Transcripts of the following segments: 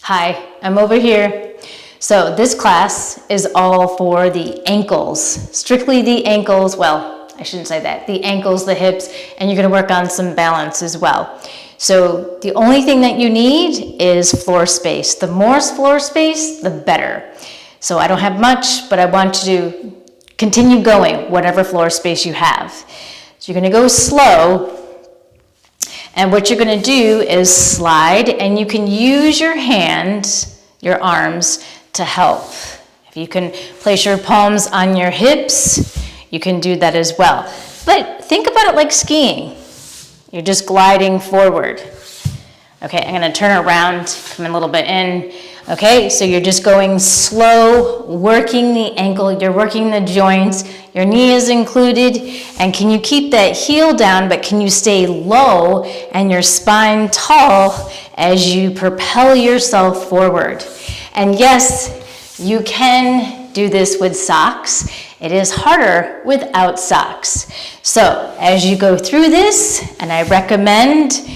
Hi, I'm over here. So this class is all for the ankles, strictly the ankles. Well, I shouldn't say that, the ankles, the hips, and you're gonna work on some balance as well. So the only thing that you need is floor space. The more floor space, the better. So I don't have much, but I want you to continue going, whatever floor space you have. So you're gonna go slow. And what you're gonna do is slide, and you can use your hands, your arms, to help. If you can place your palms on your hips, you can do that as well. But think about it like skiing. You're just gliding forward. Okay, I'm gonna turn around, come a little bit in. Okay, so you're just going slow, working the ankle, you're working the joints, your knee is included, and can you keep that heel down, but can you stay low and your spine tall as you propel yourself forward? And yes, you can do this with socks. It is harder without socks. So as you go through this, and I recommend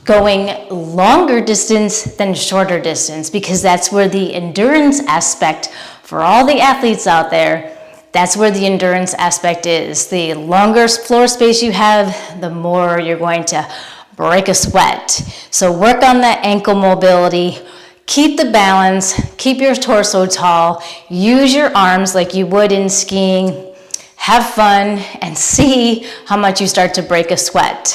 going longer distance than shorter distance, because that's where the endurance aspect for all the athletes out there, that's where the endurance aspect is. The longer floor space you have, the more you're going to break a sweat. So work on that ankle mobility, keep the balance, keep your torso tall, use your arms like you would in skiing, have fun, and see how much you start to break a sweat.